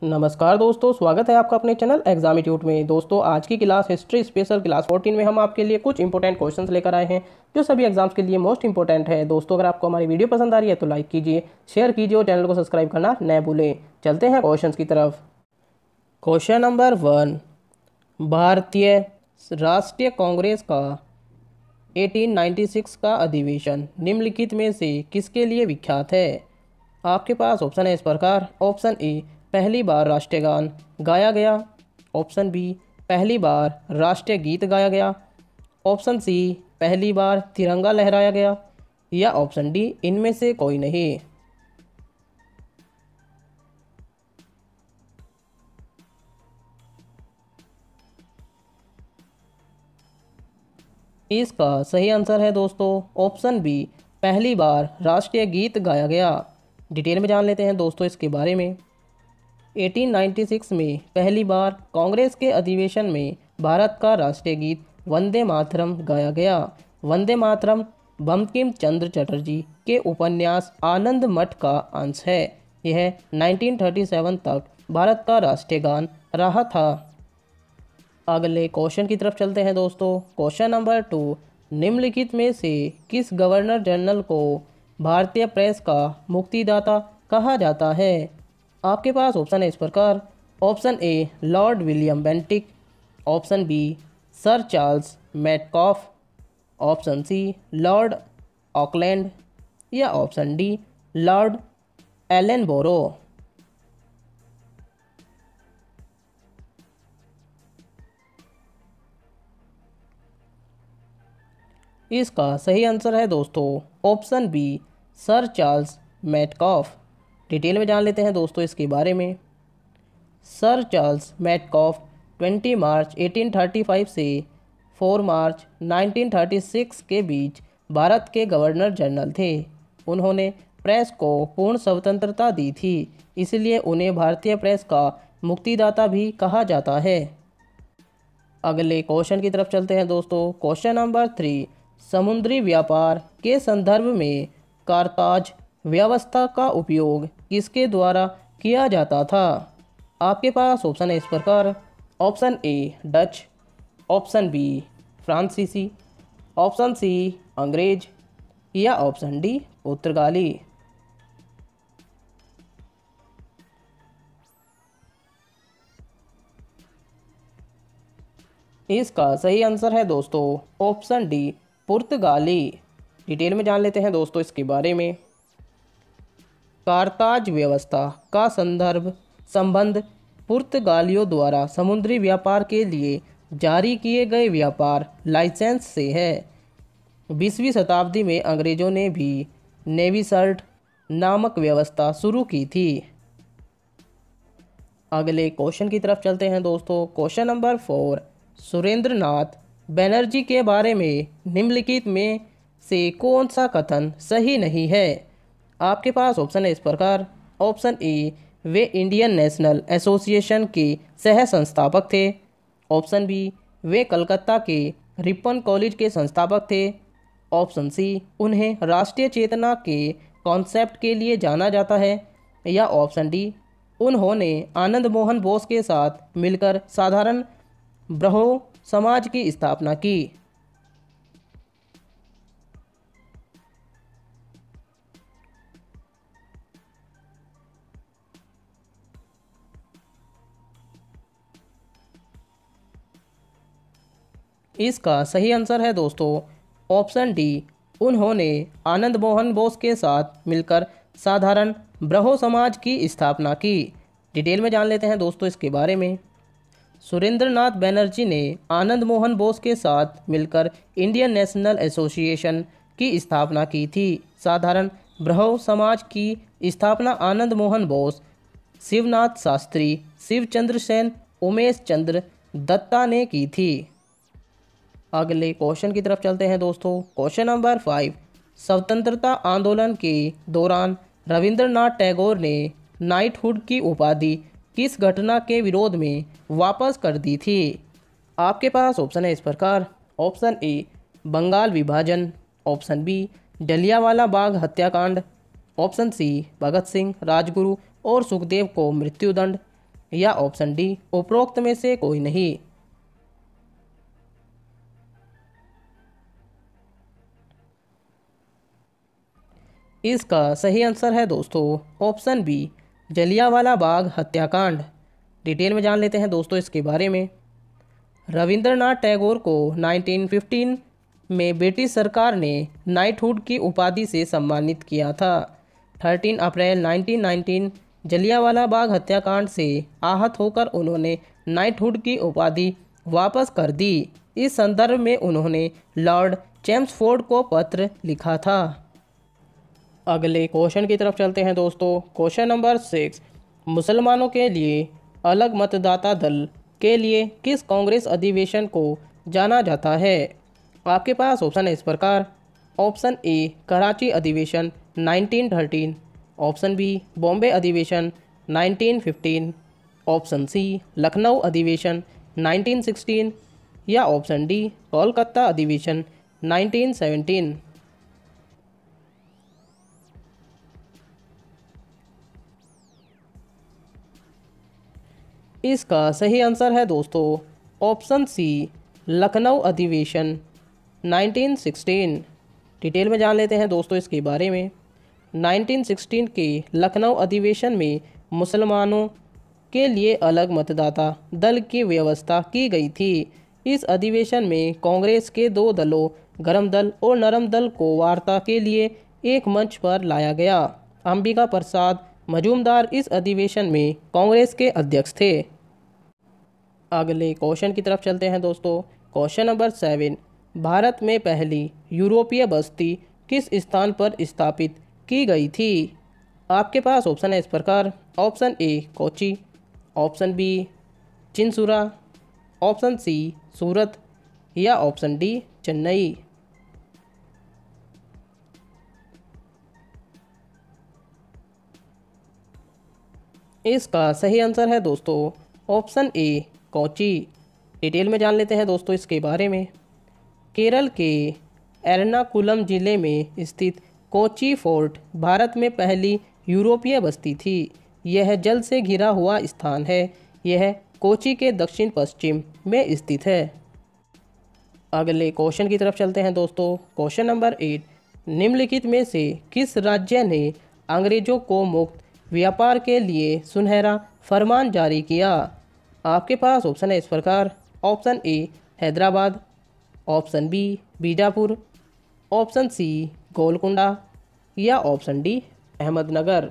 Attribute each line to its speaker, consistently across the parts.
Speaker 1: नमस्कार दोस्तों, स्वागत है आपका अपने चैनल एग्जामिट्यूट में। दोस्तों, आज की क्लास हिस्ट्री स्पेशल क्लास 14 में हम आपके लिए कुछ इंपॉर्टेंट क्वेश्चंस लेकर आए हैं जो सभी एग्जाम्स के लिए मोस्ट इंपॉर्टेंट है। दोस्तों, अगर आपको हमारी वीडियो पसंद आ रही है तो लाइक कीजिए, शेयर कीजिए और चैनल को सब्सक्राइब करना न भूलें। चलते हैं क्वेश्चंस की तरफ। क्वेश्चन नंबर 1, भारतीय राष्ट्रीय कांग्रेस का 1896 का अधिवेशन निम्नलिखित में से किसके लिए विख्यात है? आपके पास ऑप्शन है इस प्रकार। ऑप्शन ए, पहली बार राष्ट्रीय गान गाया गया। ऑप्शन बी, पहली बार राष्ट्रीय गीत गाया गया। ऑप्शन सी, पहली बार तिरंगा लहराया गया। या ऑप्शन डी, इनमें से कोई नहीं। इसका सही आंसर है दोस्तों ऑप्शन बी, पहली बार राष्ट्रीय गीत गाया गया। डिटेल में जान लेते हैं दोस्तों इसके बारे में। 1896 में पहली बार कांग्रेस के अधिवेशन में भारत का राष्ट्रीय गीत वंदे मातरम गाया गया। वंदे मातरम बंकिम चंद्र चटर्जी के उपन्यास आनंद मठ का अंश है। यह 1937 तक भारत का राष्ट्रीय गान रहा था। अगले क्वेश्चन की तरफ चलते हैं दोस्तों। क्वेश्चन नंबर 2, निम्नलिखित में से किस गवर्नर जनरल को भारतीय प्रेस का मुक्तिदाता कहा जाता है? आपके पास ऑप्शन है इस प्रकार। Option A, Lord William Bentinck. Option B, sir Charles Metcalfe. Option C, Lord Auckland. या ऑप्शन डी, लॉर्ड एलेनबोरो। इसका सही आंसर है दोस्तों option B, sir Charles Metcalfe. Detail में जान लेते हैं दोस्तों इसके बारे में। सर चार्ल्स मेटकॉफ 20 मार्च 1835 से 4 मार्च 1936 के बीच भारत के गवर्नर जनरल थे। उन्होंने प्रेस को पूर्ण स्वतंत्रता दी थी, इसलिए उन्हें भारतीय प्रेस का मुक्तिदाता भी कहा जाता है। अगले क्वेश्चन की तरफ चलते हैं दोस्तों। क्वेश्चन नंबर 3, समुद्री व्यापार के संदर्भ में कारताज व्यवस्था का उपयोग किसके द्वारा किया जाता था? आपके पास ऑप्शन है इस प्रकार। Option A, Dutch. Option B, फ्रांसीसी। ऑप्शन सी, अंग्रेज। या ऑप्शन डी, पुर्तगाली। इसका सही आंसर है दोस्तों ऑप्शन डी, पुर्तगाली। डिटेल में जान लेते हैं दोस्तों इसके बारे में। कारताज व्यवस्था का संबंध पुर्तगालियों द्वारा समुद्री व्यापार के लिए जारी किए गए व्यापार लाइसेंस से है। 20वीं शताब्दी में अंग्रेजों ने भी नेविसर्ट नामक व्यवस्था शुरू की थी। अगले क्वेश्चन की तरफ चलते हैं दोस्तों। क्वेश्चन नंबर 4, सुरेंद्रनाथ बनर्जी के बारे में निम्नलिखित में से कौन सा कथन सही नहीं है? आपके पास ऑप्शन है इस प्रकार। ऑप्शन ए, वे इंडियन नेशनल एसोसिएशन के सह संस्थापक थे। ऑप्शन बी, वे कलकत्ता के रिपन कॉलेज के संस्थापक थे। ऑप्शन सी, उन्हें राष्ट्रीय चेतना के कॉन्सेप्ट के लिए जाना जाता है। या ऑप्शन डी, उन्होंने आनंद मोहन बोस के साथ मिलकर साधारण ब्रहो समाज की स्थापना की। इसका सही आंसर है दोस्तों ऑप्शन डी, उन्होंने आनंद मोहन बोस के साथ मिलकर साधारण ब्रहो समाज की स्थापना की। डिटेल में जान लेते हैं दोस्तों इसके बारे में। सुरेंद्रनाथ बनर्जी ने आनंद मोहन बोस के साथ मिलकर इंडियन नेशनल एसोसिएशन की स्थापना की थी। साधारण ब्रहो समाज की स्थापना आनंद मोहन बोस, शिवनाथ शास्त्री, शिवचंद्र सेन, उमेश चंद्र दत्ता ने की थी। अगले क्वेश्चन की तरफ चलते हैं दोस्तों। क्वेश्चन नंबर 5, स्वतंत्रता आंदोलन के दौरान रविंद्रनाथ टैगोर ने नाइटहुड की उपाधि किस घटना के विरोध में वापस कर दी थी? आपके पास ऑप्शन है इस प्रकार। ऑप्शन ए, बंगाल विभाजन। ऑप्शन बी, जलियांवाला बाग हत्याकांड। ऑप्शन सी, भगत सिंह, राजगुरु और सुखदेव को मृत्युदंड। या ऑप्शन डी उपरोक्त में से कोई नहीं। इसका सही आंसर है दोस्तों ऑप्शन बी जलियांवाला बाग हत्याकांड। डिटेल में जान लेते हैं दोस्तों इसके बारे में। रविंद्रनाथ टैगोर को 1915 में ब्रिटिश सरकार ने नाइटहुड की उपाधि से सम्मानित किया था। 13 अप्रैल 1919 जलियांवाला बाग हत्याकांड से आहत होकर उन्होंने नाइटहुड की उपाधि वापस कर दी। इस संदर्भ में उन्होंने लॉर्ड चेम्सफोर्ड को पत्र लिखा था। अगले क्वेश्चन की तरफ चलते हैं दोस्तों। क्वेश्चन नंबर 6, मुसलमानों के लिए अलग मतदाता दल के लिए किस कांग्रेस अधिवेशन को जाना जाता है? आपके पास ऑप्शन है इस प्रकार। ऑप्शन ए कराची अधिवेशन 1913, ऑप्शन बी बॉम्बे अधिवेशन 1915, ऑप्शन सी लखनऊ अधिवेशन 1916 या ऑप्शन डी कोलकाता अधिवेशन 1917। इसका सही आंसर है दोस्तों ऑप्शन सी लखनऊ अधिवेशन 1916। डिटेल में जान लेते हैं दोस्तों इसके बारे में। 1916 के लखनऊ अधिवेशन में मुसलमानों के लिए अलग मतदाता दल की व्यवस्था की गई थी। इस अधिवेशन में कांग्रेस के दो दलों गरम दल और नरम दल को वार्ता के लिए एक मंच पर लाया गया। अंबिका प्रसाद मजूमदार इस अधिवेशन में कांग्रेस के अध्यक्ष थे। अगले क्वेश्चन की तरफ चलते हैं दोस्तों। क्वेश्चन नंबर 7, भारत में पहली यूरोपीय बस्ती किस स्थान पर स्थापित की गई थी? आपके पास ऑप्शन है इस प्रकार। Option A Kochi, option B Chinsurah, option C Surat या ऑप्शन डी चेन्नई। इसका सही आंसर है दोस्तों ऑप्शन ए कोची। डिटेल में जान लेते हैं दोस्तों इसके बारे में। केरल के एर्नाकुलम जिले में स्थित कोची फोर्ट भारत में पहली यूरोपीय बस्ती थी। यह जल से घिरा हुआ स्थान है। यह कोची के दक्षिण पश्चिम में स्थित है। अगले क्वेश्चन की तरफ चलते हैं दोस्तों। क्वेश्चन नंबर 8, निम्नलिखित में से किस राज्य ने अंग्रेजों को मुक्त व्यापार के लिए सुनहरा फरमान जारी किया? आपके पास ऑप्शन है इस प्रकार। Option A Hyderabad, option B Bijapur, option C Golconda या ऑप्शन डी अहमदनगर।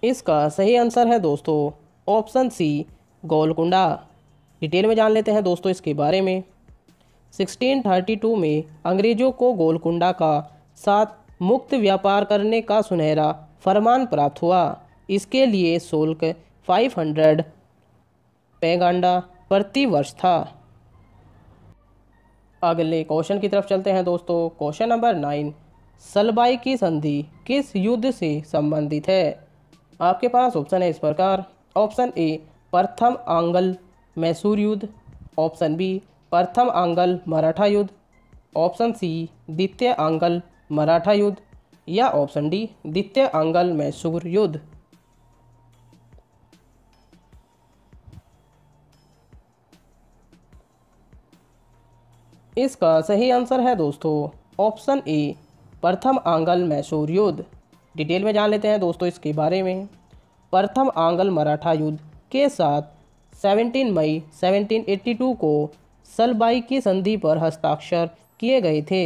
Speaker 1: इसका सही आंसर है दोस्तों ऑप्शन सी गोलकुंडा। डिटेल में जान लेते हैं दोस्तों इसके बारे में। 1632 में अंग्रेजों को गोलकुंडा का साथ मुक्त व्यापार करने का सुनहरा फरमान प्राप्त हुआ। इसके लिए शुल्क 500 पैगांडा प्रति वर्ष था। अगले क्वेश्चन की तरफ चलते हैं दोस्तों। क्वेश्चन नंबर 9, सलबाई की संधि किस युद्ध से संबंधित है? आपके पास ऑप्शन है इस प्रकार। ऑप्शन ए प्रथम आंग्ल मैसूर युद्ध, ऑप्शन बी प्रथम आंग्ल मराठा युद्ध, ऑप्शन सी द्वितीय आंग्ल मराठा युद्ध या ऑप्शन डी द्वितीय आंग्ल मैसूर युद्ध। इसका सही आंसर है दोस्तों ऑप्शन ए प्रथम आंग्ल मैसूर युद्ध। डिटेल में जान लेते हैं दोस्तों इसके बारे में। प्रथम आंग्ल मराठा युद्ध के साथ 17 मई 1782 को सलबाई की संधि पर हस्ताक्षर किए गए थे।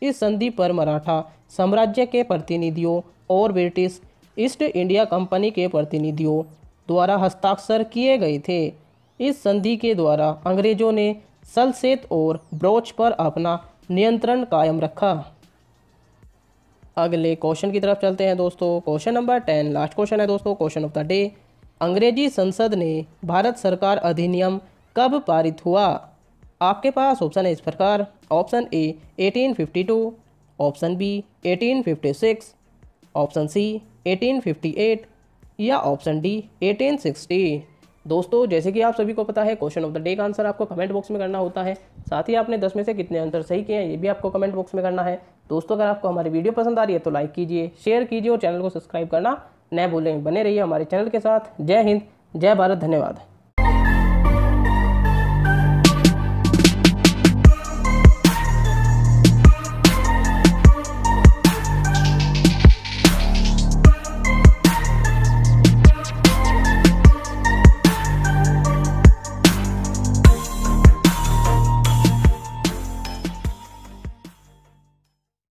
Speaker 1: इस संधि पर मराठा साम्राज्य के प्रतिनिधियों और ब्रिटिश ईस्ट इंडिया कंपनी के प्रतिनिधियों द्वारा हस्ताक्षर किए गए थे। इस संधि के द्वारा अंग्रेजों ने सलसेत और ब्रोच पर अपना नियंत्रण कायम रखा। अगले क्वेश्चन की तरफ चलते हैं दोस्तों। क्वेश्चन नंबर 10 लास्ट क्वेश्चन है दोस्तों, क्वेश्चन ऑफ द डे। अंग्रेजी संसद ने भारत सरकार अधिनियम कब पारित हुआ? आपके पास ऑप्शन है इस प्रकार। Option A 1852, option B 1856, option C 1858 या ऑप्शन डी 1860। दोस्तों जैसे कि आप सभी को पता है क्वेश्चन ऑफ द डे का आंसर आपको कमेंट बॉक्स में करना होता है। साथ ही आपने 10 में से कितने आंसर सही किए हैं ये भी आपको कमेंट बॉक्स में करना है। दोस्तों अगर आपको हमारी वीडियो पसंद आ रही है तो लाइक कीजिए, शेयर कीजिए और चैनल को सब्सक्राइब करना न भूलें। बने रहिए हमारे चैनल के साथ। जय हिंद, जय भारत, धन्यवाद।